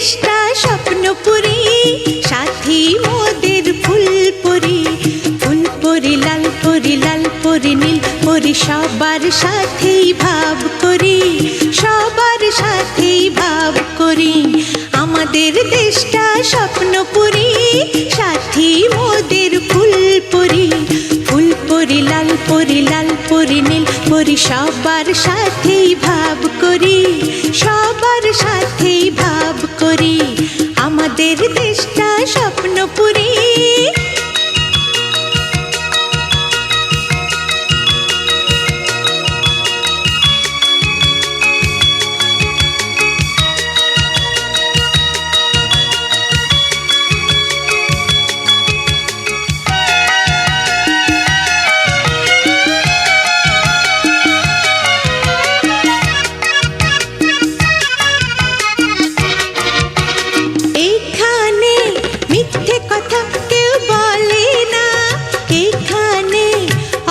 দেশটা স্বপ্নপুরী, সাথী মোদের ফুলপুরি। ফুলপুরি লাল পরি, লাল পরি নীল পরি, সবার সাথেই ভাব করি, সবার সাথেই ভাব করি। আমাদের দেশটা স্বপ্নপুরী, সাথী মোদের ফুলপুরি। ফুলপুরি লাল পরি, লাল পরি নীল পরি, সবার সাথেই ভাব করি, সবার সাথেই ভাব করি। আমাদের দেশটা স্বপ্নপুরী।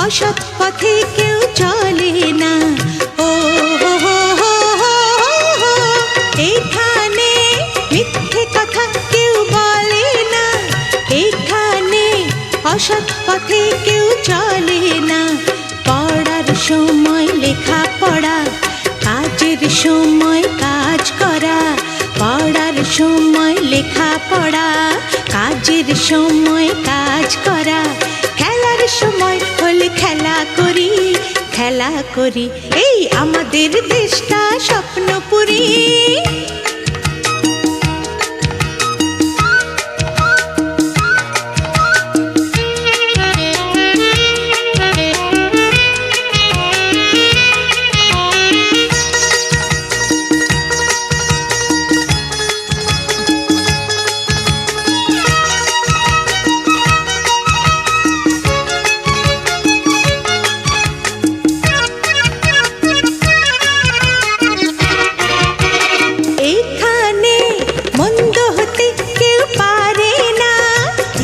অসৎ পথে কেউ চলে না, ও এখানে মিথ্যে কথা কেউ বলে না, এখানে অসৎ পথে কেউ চলে না। পড়ার সময় লেখা পড়া, কাজের সময় কাজ করা। পড়ার সময় লেখা পড়া, কাজের সময় কাজ করা। খেলার সময় হলে খেলা করি, খেলা করি। এই আমাদের দেশটা স্বপ্নপুরী।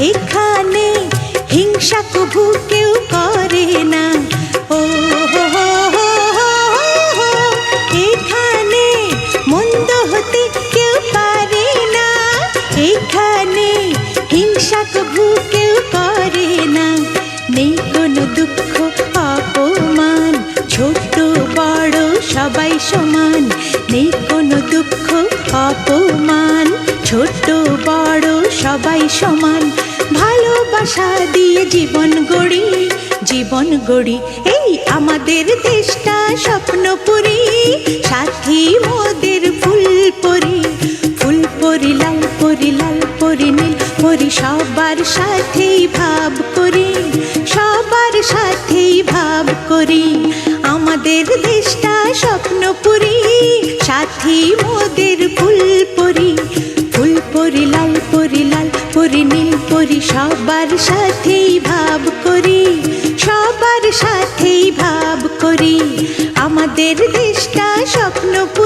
এখানে হিংসা কভু কেউ করে না, ও এখানে মন্দ হতে কেউ পারে না, এখানে হিংসা কভু কেউ করে না। নেই কোনো দুঃখ অপমান, ছোট বড় সবাই সমান। নেই কোনো দুঃখ অপমান, ছোট বড় সবাই সমান। ভালোবাসা দিয়ে জীবন গড়ি, জীবন গড়ি। এই আমাদের দেশটা স্বপ্নপুরী, সাথী মোদের ফুলপুরি। ফুলপুরি লাল পরি, লাল পরি নীল পরি, সবার সাথেই ভাব করি, সবার সাথেই ভাব করি। আমাদের দেশটা স্বপ্নপুরী, সাথী মোদের ফুলপুরি। ফুলপুরি লাল পরি, লাল পরি নীল পরি, সবার সাথেই ভাব করি, সবার সাথেই ভাব করি। আমাদের দেশটা স্বপ্নপুরী।